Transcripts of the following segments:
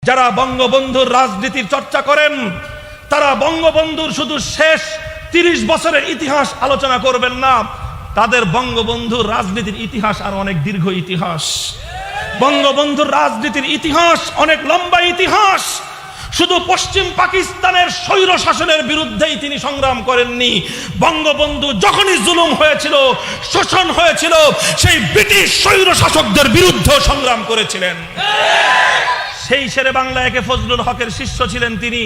যারা বঙ্গবন্ধুর রাজনীতির চর্চা করেন তারা বঙ্গবন্ধুর শুধু শেষ 30 বছরের ইতিহাস আলোচনা করবেন না, তাদের বঙ্গবন্ধুর রাজনীতির ইতিহাস আর অনেক দীর্ঘ ইতিহাস। বঙ্গবন্ধুর রাজনীতির ইতিহাস অনেক লম্বা ইতিহাস। শুধু পশ্চিম পাকিস্তানের স্বৈর শাসনের বিরুদ্ধেই তিনি সংগ্রাম করেননি, বঙ্গবন্ধু যখনই জুলুম হয়েছিল, শোষণ হয়েছিল, সেই ব্রিটিশ স্বৈর শাসকদের বিরুদ্ধে সংগ্রাম করেছিলেন। সেই শেরে বাংলা একে ফজলুল হকের শিষ্য ছিলেন তিনি,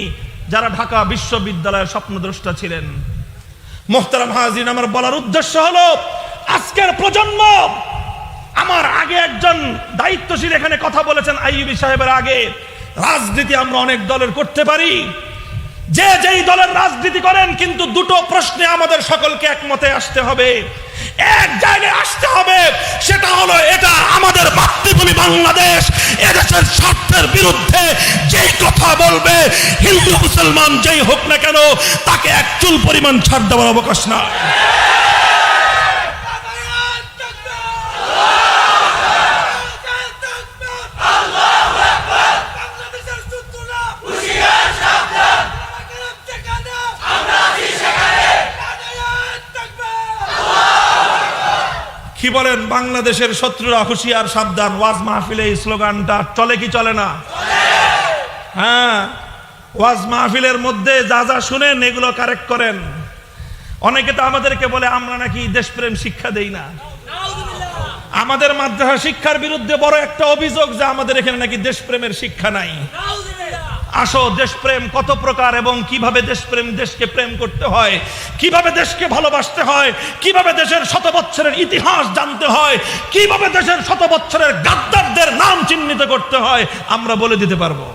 যারা ঢাকা বিশ্ববিদ্যালয়ের স্বপ্নদ্রষ্টা ছিলেন। মোহতারাম হাজিরিন, আমার বলার উদ্দেশ্য হলো আজকের প্রজন্ম, আমার আগে একজন দায়িত্বশীল এখানে কথা বলেছেন আইয়ুবী সাহেবের আগে, রাজনীতি আমরা অনেক দলের করতে পারি, যে যেই দলের রাজনীতি করেন, কিন্তু দুটো প্রশ্নে আমাদের সকলকে একমতে আসতে হবে, এক জায়গায় আসতে হবে, সেটা হলো এটা আমাদের মাতৃভূমি বাংলাদেশ, এদেশের স্বার্থের বিরুদ্ধে যেই কথা বলবে, হিন্দু মুসলমান যেই হোক না কেন, তাকে এক চুল পরিমাণ ছাড় দেওয়ার অবকাশ নাই। কি বলেন, বাংলাদেশের শত্রুরা হুঁশিয়ার সাবধান, ওয়াজ মাহফিলে এই স্লোগানটা চলে কি চলে না? হ্যাঁ, ওয়াজ মাহফিলের মধ্যে যা যা শুনেন এগুলো কারেক্ট করেন। অনেকে তো আমাদেরকে বলে আমরা নাকি দেশপ্রেম শিক্ষা দেই না। আমাদের মাদ্রাসা শিক্ষার বিরুদ্ধে বড় একটা অভিযোগ যে আমাদের এখানে নাকি দেশপ্রেমের শিক্ষা নাই। আসো, দেশপ্রেম কত প্রকার এবং কিভাবে দেশপ্রেম, দেশকে প্রেম করতে হয়, কিভাবে দেশকে ভালোবাসতে হয়, কিভাবে দেশের শত বছরের ইতিহাস জানতে হয়, কিভাবে দেশের শত বছরের গাদ্দারদের নাম চিহ্নিত করতে হয়, আমরা বলে দিতে পারবো।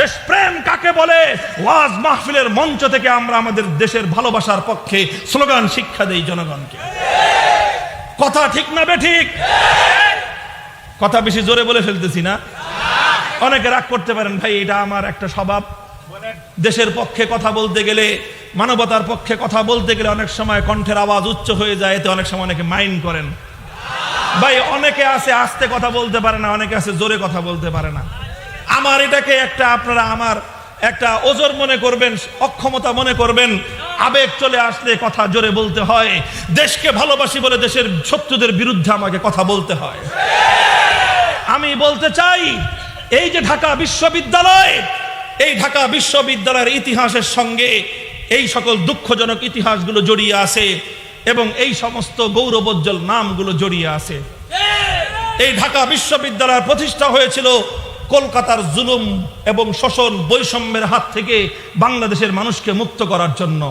দেশপ্রেম কাকে বলে, ওয়াজ মাহফিলের মঞ্চ থেকে আমরা আমাদের দেশের ভালোবাসার পক্ষে স্লোগান শিক্ষা দেই জনগণকে। কথা ঠিক না বেঠিক? কথা বেশি জোরে বলে ফেলতেছি না? অনেকে রাগ করতে পারেন, ভাই এটা আমার একটা স্বভাব, দেশের পক্ষে কথা বলতে গেলে, মানবতার পক্ষে কথা বলতে গেলে অনেক সময় কণ্ঠের আওয়াজ উচ্চ হয়ে যায়, এতে অনেক সময় অনেকে মাইন্ড করেন। ভাই অনেকে আছে আস্তে কথা বলতে পারে না, অনেকে আছে জোরে কথা বলতে পারে না। আমার এটাকে একটা, আপনারা আমার একটা ওজর মনে করবেন, অক্ষমতা মনে করবেন। আবেগ চলে আসলে কথা জোরে বলতে হয়। দেশকে ভালোবাসি বলে দেশের শত্রুদের বিরুদ্ধে আমাকে কথা বলতে হয়। আমি বলতে চাই, এই যে ঢাকা বিশ্ববিদ্যালয়, এই ঢাকা বিশ্ববিদ্যালয়ের ইতিহাসের সঙ্গে এই সকল দুঃখজনক ইতিহাসগুলো জড়িয়ে আছে এবং এই সমস্ত গৌরবোজ্জ্বল নামগুলো জড়িয়ে আছে। এই ঢাকা বিশ্ববিদ্যালয়ের প্রতিষ্ঠা হয়েছিল কলকাতার জুলুম এবং শোষণ, বৈষম্যের হাত থেকে বাংলাদেশের মানুষকে মুক্ত করার জন্য।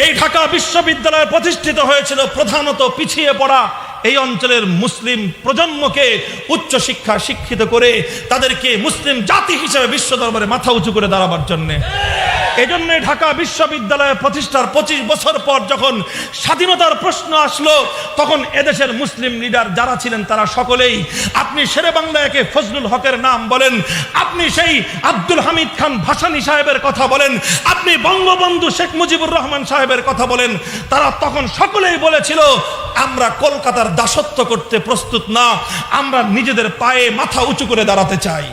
এই ঢাকা বিশ্ববিদ্যালয় প্রতিষ্ঠিত হয়েছিল প্রধানত পিছিয়ে পড়া এই অঞ্চলের মুসলিম প্রজন্মকে উচ্চ শিক্ষা শিক্ষিত করে তাদেরকে মুসলিম জাতি হিসেবে বিশ্ব দরবারে মাথা উঁচু করে দাঁড়াবার জন্য। এজন্য ঢাকা বিশ্ববিদ্যালয় প্রতিষ্ঠার 25 বছর পর যখন স্বাধীনতার প্রশ্ন আসলো, তখন এদেশের মুসলিম লিডার যারা ছিলেন তারা সকলেই, আপনি শেরে বাংলাকে ফজলুল হকের নাম বলেন, আপনি সেই আব্দুল হামিদ খান ভাসানী সাহেবের কথা বলেন, আপনি বঙ্গবন্ধু শেখ মুজিবুর রহমান সাহেবের কথা বলেন, তারা তখন সকলেই বলেছিল আমরা কলকাতার দাসত্ব করতে প্রস্তুত না, আমরা নিজেদের পায়ে মাথা উঁচু করে দাঁড়াতে চাই।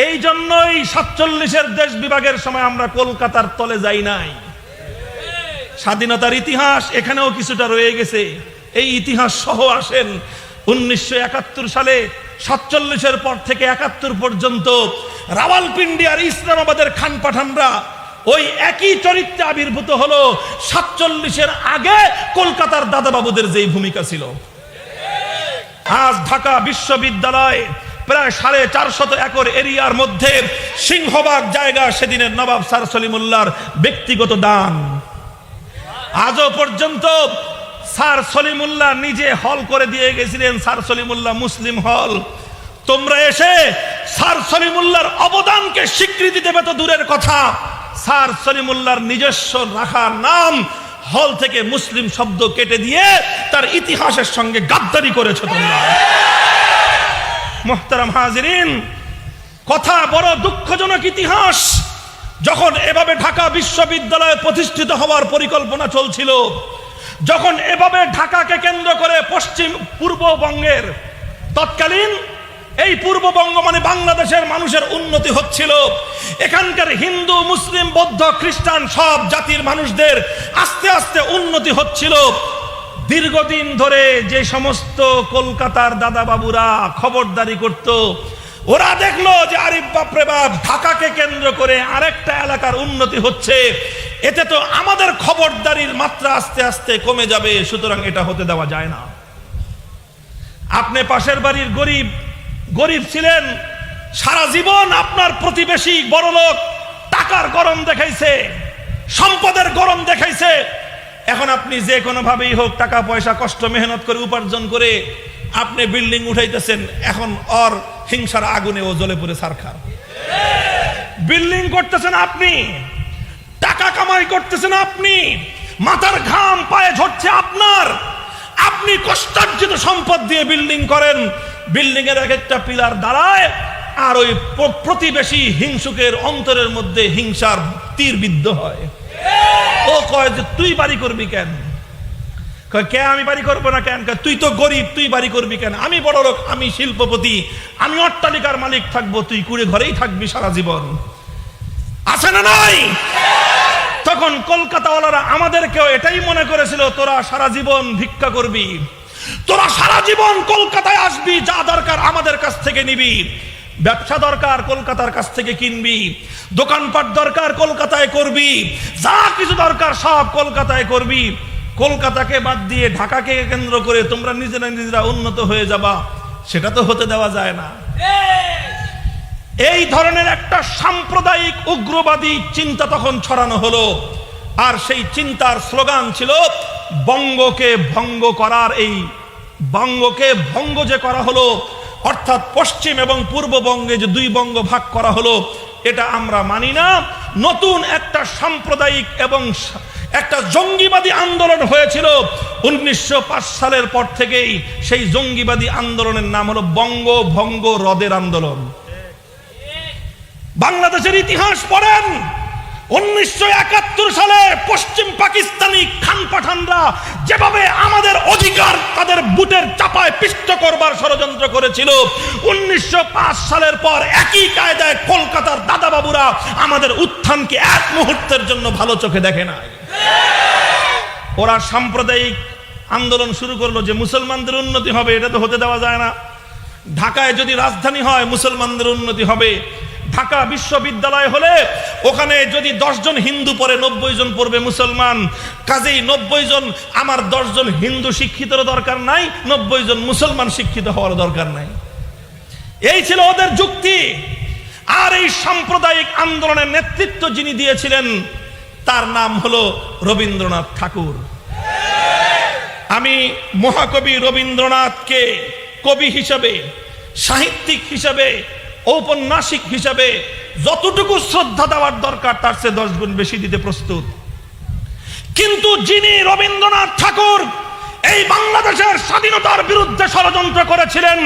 এই জন্যই 47-এর দেশ বিভাগের সময় আমরা কলকাতার তলে যাই নাই। স্বাধীনতার ইতিহাস এখানেও কিছুটা রয়ে গেছে, এই ইতিহাস সহ আসেন। 1971 সালে 47-এর পর থেকে 71 পর্যন্ত রাওয়ালপিন্ডি আর ইসলামাবাদের খান পাঠানরা ওই একই চরিত্রে আবির্ভূত হলো 47-এর আগে কলকাতার দাদাবাবুদের যেই ভূমিকা ছিল। আজ ঢাকা বিশ্ববিদ্যালয় প্রায় 450 একর এরিয়ার মধ্যে সিংহভাগ জায়গা সেদিনের নবাব স্যার সলিমুল্লাহর ব্যক্তিগত দান। আজও পর্যন্ত স্যার সলিমুল্লাহ নিজে হল করে দিয়ে গেছিলেন, স্যার সলিমুল্লাহ মুসলিম হল। তোমরা এসে স্যার সলিমুল্লাহর অবদানকে স্বীকৃতি দেবে তো দূরের কথা, স্যার সলিমুল্লাহর নিজস্ব রাখা নাম হল থেকে মুসলিম শব্দ কেটে দিয়ে তার ইতিহাসের সঙ্গে গাদ্দারি করেছো তোমরা। মুহতারাম হাজিরিন, কথা বড় দুঃখজনক ইতিহাস। যখন এভাবে ঢাকা বিশ্ববিদ্যালয় প্রতিষ্ঠিত হওয়ার পরিকল্পনা চলছিল, যখন এভাবে ঢাকাকে কেন্দ্র করে পশ্চিম পূর্ববঙ্গের তৎকালীন এই পূর্ববঙ্গ মানে বাংলাদেশের মানুষের উন্নতি হচ্ছিল। এখানকার হিন্দু, মুসলিম, বৌদ্ধ, খ্রিস্টান সব জাতির মানুষদের আস্তে আস্তে উন্নতি হচ্ছিল। দীর্ঘদিন ধরে যে সমস্ত কলকাতার দাদা বাবুরা খবরদারি করত, ওরা দেখলো যে আরিফ বাপরে বাপ, ঢাকাকে কেন্দ্র করে আরেকটা এলাকার উন্নতি হচ্ছে, এতে তো আমাদের খবরদারির মাত্রা আস্তে আস্তে কমে যাবে, সুতরাং এটা হতে দেওয়া যায় না। আপনি পাশের বাড়ির গরিব ছিলেন, সারা জীবন আপনার প্রতিবেশী বড়লোক টাকার গরম দেখাইছে, সম্পদের গরম দেখাইছে, এখন আপনি যে কোনো ভাবেই হোক টাকা পয়সা কষ্ট মেহনত করে উপার্জন করে আপনি বিল্ডিং উঠাইতেছেন, এখন ওর হিংসার আগুনে ও জ্বলে পড়ে ছারখার। বিল্ডিং করতেছেন আপনি, টাকা কামাই করতেছেন আপনি, মাথার ঘাম পায়ে ঝরছে আপনার, আপনি কষ্টার্জিত সম্পদ দিয়ে বিল্ডিং করেন, বিল্ডিং এর এক একটা পিলার দাঁড়ায়, আর ওই প্রতিবেশী হিংসুকের অন্তরের মধ্যে হিংসার তীর বিদ্ধ হয়। ও কয় যে তুই বাড়ি করবি কেন? কে আমি বাড়ি করবো না কেন? তুই তো গরিব, তুই বাড়ি করবি কেন? আমি বড় লোক, আমি শিল্পপতি, আমি অট্টালিকার মালিক থাকবো, তুই কুড়ে ঘরেই থাকবি সারা জীবন। আছে না নাই? তখন কলকাতাওয়ালারা আমাদেরকেও এটাই মনে করেছিল, তোরা সারা জীবন ভিক্ষা করবি, তোরা সারা জীবন কলকাতায় আসবি, যা দরকার আমাদের কাছ থেকে নিবি, ব্যবসা দরকার কলকাতার কাছ থেকে কিনবি, দোকানপাট দরকার কলকাতায় করবি, যা কিছু দরকার সব কলকাতায় করবি। কলকাতাকে বাদ দিয়ে ঢাকাকে কেন্দ্র করে তোমরা নিজেরা উন্নত হয়ে যাবা, সেটা তো হতে দেওয়া যায় না। এই ধরনের একটা সাম্প্রদায়িক উগ্রবাদী চিন্তা তখন ছড়ানো হলো, আর সেই চিন্তার স্লোগান ছিল বঙ্গকে ভঙ্গ করার। এই বঙ্গকে ভঙ্গ যে করা হলো, অর্থাৎ পশ্চিম এবং পূর্ববঙ্গে যে দুই বঙ্গ ভাগ করা হলো, এটা আমরা মানি না। নতুন একটা সাম্প্রদায়িক এবং একটা জঙ্গিবাদী আন্দোলন হয়েছিল 1905 সালের পর থেকেই। সেই জঙ্গিবাদী আন্দোলনের নাম হলো বঙ্গ ভঙ্গ রদের আন্দোলন। বাংলাদেশের ইতিহাস পড়েন, 1971 সালে পশ্চিম পাকিস্তানি খান পাঠানরা যেভাবে আমাদের অধিকার তাদের বুটের চাপায় পিষ্ট করবার ষড়যন্ত্র করেছিল, 1905 সালের পর একই কায়দায় কলকাতার দাদা বাবুরা আমাদের উত্থানকে এক মুহূর্তের জন্য ভালো চোখে দেখে না। ওরা সাম্প্রদায়িক আন্দোলন শুরু করলো যে মুসলমানদের উন্নতি হবে, এটা তো হতে দেওয়া যায় না। ঢাকায় যদি রাজধানী হয় মুসলমানদের উন্নতি হবে, ঢাকা বিশ্ববিদ্যালয় হলে ওখানে যদি 10 জন হিন্দু পড়ে 90 জন পড়বে মুসলমান, কাজেই 90 জন আমার 10 জন হিন্দু শিক্ষিতের দরকার নাই, 90 জন মুসলমান শিক্ষিত হওয়ার দরকার নাই। এই ছিল ওদের যুক্তি। আর এই সাম্প্রদায়িক আন্দোলনের নেতৃত্ব যিনি দিয়েছিলেন তার নাম হলো রবীন্দ্রনাথ ঠাকুর। আমি মহাকবি রবীন্দ্রনাথকে কবি হিসেবে, সাহিত্যিক হিসেবে, ঔপন্যাসিক হিসেবে যতটুকু শ্রদ্ধা দেওয়ার দরকার তার চেয়ে 10 গুণ বেশি দিতে প্রস্তুত। কিন্তু যিনি রবীন্দ্রনাথ ঠাকুর এই বাংলাদেশের স্বাধীনতার বিরুদ্ধে ষড়যন্ত্র করেছিলেন,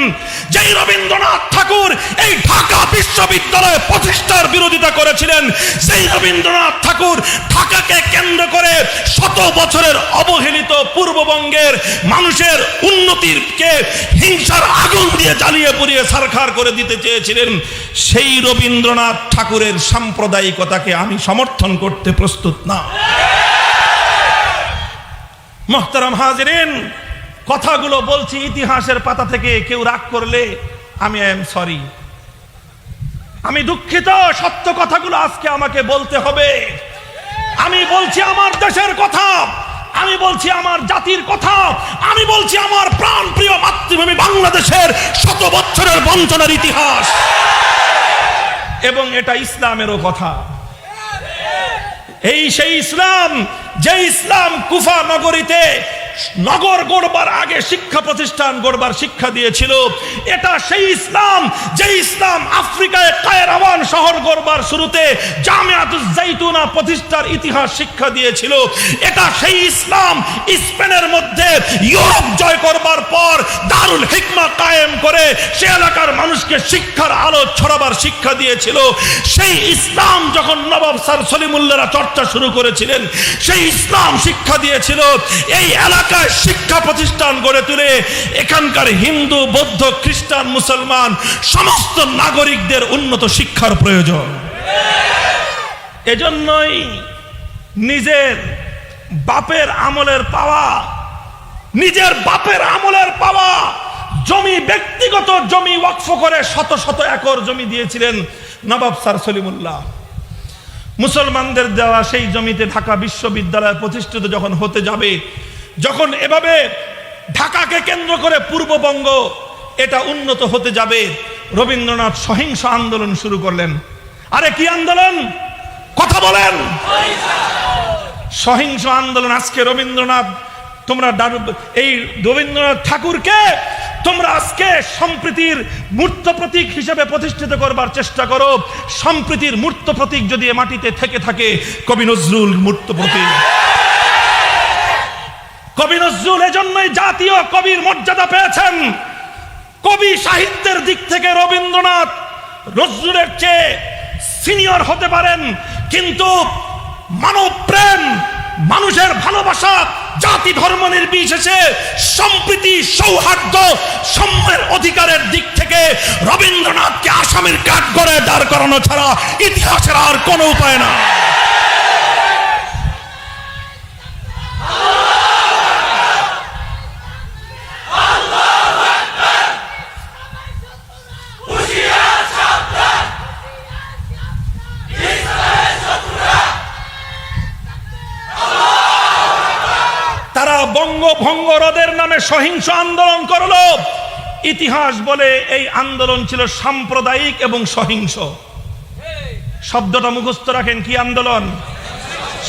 যেই রবীন্দ্রনাথ ঠাকুর এই ঢাকা বিশ্ববিদ্যালয় প্রতিষ্ঠার বিরোধিতা করেছিলেন, সেই রবীন্দ্রনাথ ঠাকুর ঢাকাকে কেন্দ্র করে 100 বছরের অবহেলিত পূর্ববঙ্গের মানুষের উন্নতিকে হিংসার আগুন দিয়ে জ্বালিয়ে পুড়িয়ে ছারখার করে দিতে চেয়েছিলেন। সেই রবীন্দ্রনাথ ঠাকুরের সাম্প্রদায়িকতাকে আমি সমর্থন করতে প্রস্তুত না। মুহতারাম হাজিরিন, কথাগুলো বলছি ইতিহাসের পাতা থেকে, কেউ রাগ করলে আমি আই এম সরি, আমি দুঃখিত। সত্য কথাগুলো আজকে আমাকে বলতে হবে। আমি বলছি আমার দেশের কথা, আমি বলছি আমার জাতির কথা, আমি বলছি আমার প্রাণ প্রিয় মাতৃভূমি বাংলাদেশের 100 বছরের বঞ্চনার ইতিহাস, এবং এটা ইসলামেরও কথা। এই সেই ইসলাম, যে ইসলাম কুফা নগরীতে নগর গড়বার আগে শিক্ষা প্রতিষ্ঠান গড়বার শিক্ষা দিয়েছিল। এটা সেই ইসলাম, যে ইসলাম আফ্রিকায় কায়রওয়ান শহর গড়বার শুরুতে জামিয়াতুজ জাইতুনা প্রতিষ্ঠার ইতিহাস শিক্ষা দিয়েছিল। এটা সেই ইসলাম স্পেনের মধ্যে ইউরোপ জয় করবার পর দারুল হিকমা কায়েম করে সে এলাকার মানুষকে শিক্ষার আলো ছড়াবার শিক্ষা দিয়েছিল। সেই ইসলাম যখন নবাব স্যার সলিমুল্লাহরা চর্চা শুরু করেছিলেন, সেই ইসলাম শিক্ষা দিয়েছিল এই এলাকায় শিক্ষা প্রতিষ্ঠান গড়ে তুলে এখানকার হিন্দু, বৌদ্ধ, খ্রিস্টান, মুসলমান সমস্ত নাগরিকদের উন্নত শিক্ষার প্রয়োজন। এজন্যই নিজের বাপের আমলের পাওয়া জমি, ব্যক্তিগত জমি ওয়াকফ করে শত শত একর জমি দিয়েছিলেন নবাব স্যার সলিমুল্লাহ। মুসলমানদের দেওয়া সেই জমিতে ঢাকা বিশ্ববিদ্যালয় প্রতিষ্ঠিত যখন হতে যাবে, যখন এভাবে ঢাকাকে কেন্দ্র করে পূর্ববঙ্গ এটা উন্নত হতে যাবে, রবীন্দ্রনাথ সহিংস আন্দোলন শুরু করলেন। আরে কি আন্দোলন? কথা বলেন। সহিংস আন্দোলন। আজকে এই রবীন্দ্রনাথ ঠাকুরকে তোমরা আজকে সম্প্রীতির মূর্ত প্রতীক হিসেবে প্রতিষ্ঠিত করবার চেষ্টা করো। সম্প্রীতির মূর্ত প্রতীক যদি এ মাটিতে থেকে থাকে, কবি নজরুল মূর্ত প্রতীক। কবি নজরুল এজন্যই জাতীয় কবির মর্যাদা পেয়েছেন। কবি সাহিত্যের দিক থেকে রবীন্দ্রনাথ নজরুলের চেয়ে সিনিয়র হতে পারেন, কিন্তু মানব প্রেম, মানুষের ভালোবাসা, জাতি ধর্ম নির্বিশেষে সম্প্রীতি, সৌহার্দ্য, সম্মানের অধিকারের দিক থেকে রবীন্দ্রনাথকে আসামির কাঠ করে দাঁড় করানো ছাড়া ইতিহাসের আর কোনো উপায় না। বঙ্গভঙ্গ রদের নামে সহিংস আন্দোলন করলো। ইতিহাস বলে এই আন্দোলন ছিল সাম্প্রদায়িক এবং সহিংস। শব্দটা মুখস্থ রাখেন, কি আন্দোলন?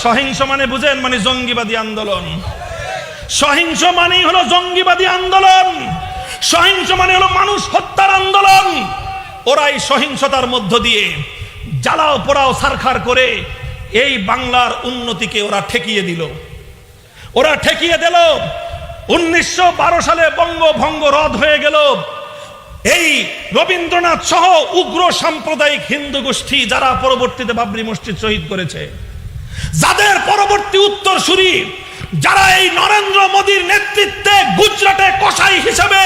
সহিংস মানে বুঝেন, মানে জঙ্গিবাদী আন্দোলন। সহিংস মানেই হলো জঙ্গিবাদী আন্দোলন। সহিংস মানে হলো মানুষ হত্যার আন্দোলন। ওরা এই সহিংসতার মধ্য দিয়ে জ্বালাও পোড়াও সারখার করে এই বাংলার উন্নতিকে ওরা ঠেকিয়ে দিল। 1912 সালে বঙ্গভঙ্গ রদ হয়ে গেল। এই রবীন্দ্রনাথ সহ উগ্র সাম্প্রদায়িক হিন্দু গোষ্ঠী যারা পরবর্তীতে বাবরি মসজিদ শহীদ করেছে, যাদের পরবর্তী উত্তরসূরি, যারা এই নরেন্দ্র মোদীর নেতৃত্বে গুজরাটে কসাই হিসেবে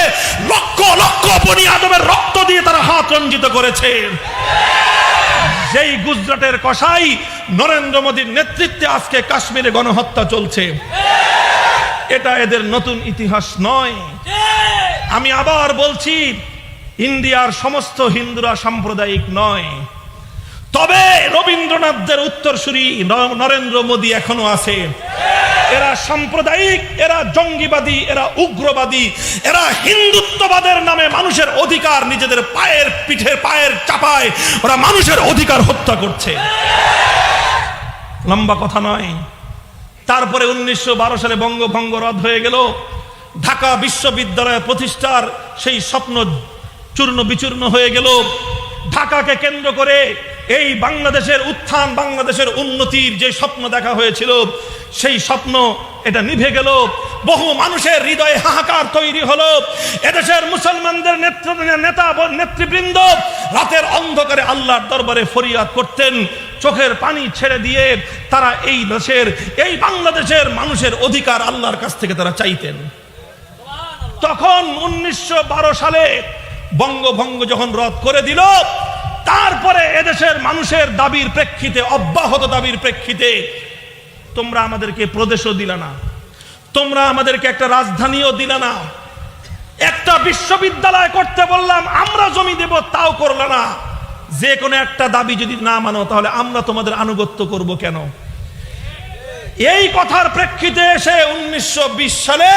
লক্ষ লক্ষ বনি আদমের রক্ত দিয়ে তারা হাত রঞ্জিত করেছে, সেই গুজরাটের কসাই নরেন্দ্র মোদীর নেতৃত্বে আজকে কাশ্মীরে গণহত্যা চলছে। এটা এদের নতুন ইতিহাস নয়। আমি আবার বলছি, ইন্ডিয়ার সমস্ত হিন্দুরা সাম্প্রদায়িক নয়, তবে রবীন্দ্রনাথদের উত্তরসূরি নরেন্দ্র মোদী এখনো আছে। এরা সাম্প্রদায়িক, এরা জঙ্গিবাদী, এরা উগ্রবাদী, এরা হিন্দুত্ববাদের নামে মানুষের অধিকার নিজেদের পায়ের চাপায় ওরা মানুষের অধিকার হত্যা করছে। লম্বা কথা নয়। তারপরে 1912 সালে বঙ্গভঙ্গ রদ হয়ে গেল। ঢাকা বিশ্ববিদ্যালয় প্রতিষ্ঠার সেই স্বপ্ন চূর্ণ বিচূর্ণ হয়ে গেল। ঢাকাকে কেন্দ্র করে এই বাংলাদেশের উত্থান, বাংলাদেশের উন্নতির যে স্বপ্ন দেখা হয়েছিল, সেই স্বপ্ন এটা নিভে গেল। বহু মানুষের হৃদয়ে হাহাকার তৈরি হলো। এদেশের মুসলমানদের নেতৃবৃন্দ রাতের অন্ধকারে আল্লাহর দরবারে ফরিয়াদ করতেন, চোখের পানি ছেড়ে দিয়ে তারা এই দেশের, এই বাংলাদেশের মানুষের অধিকার আল্লাহর কাছ থেকে তারা চাইতেন। তখন 1912 সালে বঙ্গভঙ্গ যখন রদ করে দিল, তারপরে এদেশের মানুষের দাবির প্রেক্ষিতে, অব্যাহত দাবির প্রেক্ষিতে, তোমরা আমাদেরকে প্রদেশও দিলা না, তোমরা আমাদেরকে একটা রাজধানীও দিলা না, একটা বিশ্ববিদ্যালয় করতে বললাম, আমরা জমি দেব, তাও করলা না। যে কোনো একটা দাবি যদি না মানো, তাহলে আমরা তোমাদের আনুগত্য করব কেন? এই কথার প্রেক্ষিতে এসে 1920 সালে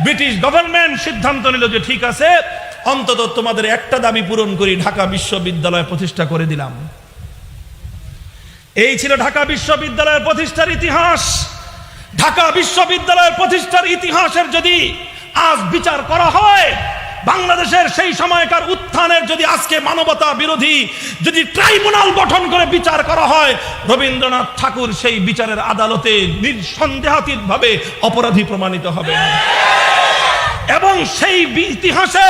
ব্রিটিশ গভর্নমেন্ট সিদ্ধান্ত নিল যে ঠিক আছে, অন্তত তোমাদের একটা দাবি পূরণ করি, ঢাকা বিশ্ববিদ্যালয় প্রতিষ্ঠা করে দিলাম। এই ছিল ঢাকা বিশ্ববিদ্যালয়ের প্রতিষ্ঠার ইতিহাস। ঢাকা বিশ্ববিদ্যালয়ের প্রতিষ্ঠার ইতিহাসের যদি আজ বিচার করা হয়, বাংলাদেশের সেই সময়কার উত্থানের যদি আজকে মানবতা বিরোধী যদি ট্রাইব্যুনাল গঠন করে বিচার করা হয়, রবীন্দ্রনাথ ঠাকুর সেই বিচারের আদালতে নিঃসন্দেহাতীতভাবে অপরাধী প্রমাণিত হবেন। এবং সেই ইতিহাসে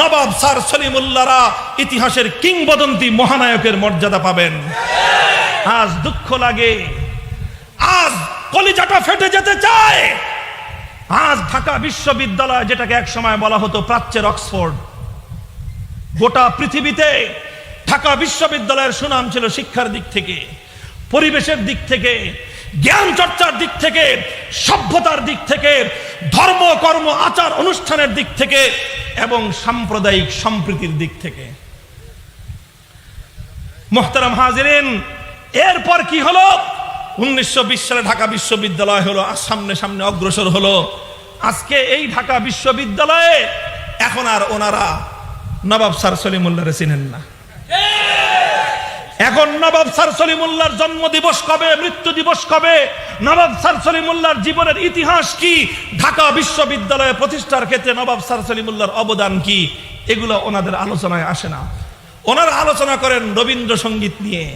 নবাব স্যার সলিমুল্লাহরা ইতিহাসের কিংবদন্তি মহানায়কের মর্যাদা পাবেন। আজ দুঃখ লাগে, আজ কলিজাটা ফেটে যেতে চায়। আজ ঢাকা বিশ্ববিদ্যালয়, যেটাকে এক সময় বলা হতো প্রাচ্যের অক্সফোর্ড, গোটা পৃথিবীতে ঢাকা বিশ্ববিদ্যালয়ের সুনাম ছিল শিক্ষার দিক থেকে, পরিবেশের দিক থেকে, জ্ঞান চর্চার দিক থেকে, সভ্যতার দিক থেকে, ধর্ম কর্ম আচার অনুষ্ঠানের দিক থেকে এবং সাম্প্রদায়িক সম্প্রীতির দিক থেকে। মোহতারাম হাজিরিন, এরপর কি হলো? 1920 সালে ঢাকা বিশ্ববিদ্যালয় হলো, সামনে সামনে অগ্রসর হলো। আজকে এই ঢাকা বিশ্ববিদ্যালয়ে এখন আর ওনারা নবাব স্যার সলিমুল্লাহরে চিনেন না। এখন নবাব স্যার সলিমুল্লাহর জন্ম দিবস কবে, মৃত্যু দিবস কবে, নবাব স্যার সলিমুল্লাহর জীবনের ইতিহাস কি, ঢাকা বিশ্ববিদ্যালয় প্রতিষ্ঠার ক্ষেত্রে নবাব স্যার সলিমুল্লাহর অবদান কি, এগুলো ওনাদের আলোচনায় আসে না। ওনারা আলোচনা করেন রবীন্দ্রসঙ্গীত নিয়ে।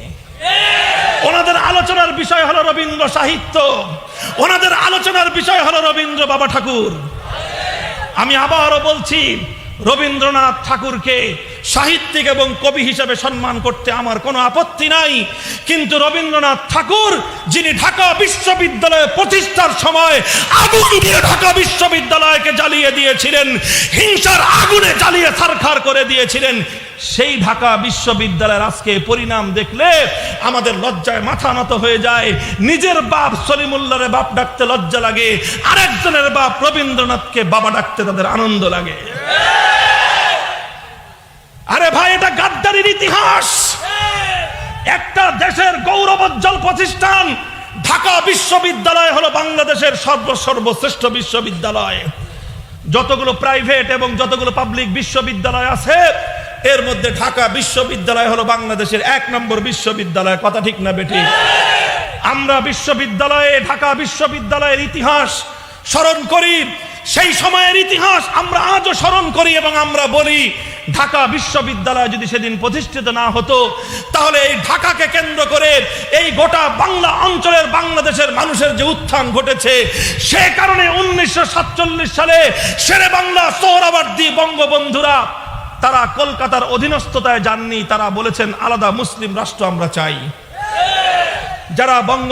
ওনাদের আলোচনার বিষয় হলো রবীন্দ্র সাহিত্য, ওনাদের আলোচনার বিষয় হলো রবীন্দ্র বাবা ঠাকুর। আমি আবারও বলছি, রবীন্দ্রনাথ ঠাকুরকে সাহিত্যিক এবং কবি হিসেবে সম্মান করতে আমার কোনো আপত্তি নাই, কিন্তু রবীন্দ্রনাথ ঠাকুর যিনি ঢাকা বিশ্ববিদ্যালয় প্রতিষ্ঠার সময় আগুন দিয়ে ঢাকা বিশ্ববিদ্যালয়কে জ্বালিয়ে দিয়েছিলেন, হিংসার আগুনে জ্বালিয়ে ছারখার করে দিয়েছিলেন, সেই ঢাকা বিশ্ববিদ্যালয়ের আজকে পরিণাম দেখলে আমাদের লজ্জায় মাথা নত হয়ে যায়। নিজের বাপ সলিমুল্লাহরে বাপ ডাকতে লজ্জা লাগে, আরেকজনের বাপ রবীন্দ্রনাথকে বাবা ডাকতে তাদের আনন্দ লাগে। আরে ভাই, এটা গাদ্দারির ইতিহাস। একটা দেশের গৌরবোজ্জ্বল প্রতিষ্ঠান ঢাকা বিশ্ববিদ্যালয় হলো বাংলাদেশের সর্বশ্রেষ্ঠ বিশ্ববিদ্যালয়। যতগুলো প্রাইভেট এবং যতগুলো পাবলিক বিশ্ববিদ্যালয় আছে, এর মধ্যে ঢাকা বিশ্ববিদ্যালয় হলো বাংলাদেশের 1 নম্বর বিশ্ববিদ্যালয়। কথা ঠিক না বেটি? আমরা বিশ্ববিদ্যালয়ে, ঢাকা বিশ্ববিদ্যালয়ের ইতিহাস স্মরণ করি, সেই সময়ের ইতিহাস আমরা আজও স্মরণ করি এবং আমরা বলি, ঢাকা বিশ্ববিদ্যালয় যদি সেদিন প্রতিষ্ঠিত না হতো, তাহলে এই ঢাকাকে কেন্দ্র করে এই গোটা বাংলা অঞ্চলের বাংলাদেশের মানুষের যে উত্থান ঘটেছে, সে কারণে 1947 সালে শেরে বাংলা সোহরাওয়ার্দী বঙ্গবন্ধুরা তারা কলকাতার অধীনস্থতায় যাননি, তারা বলেছেন আলাদা মুসলিম রাষ্ট্র আমরা চাই। যারা বঙ্গ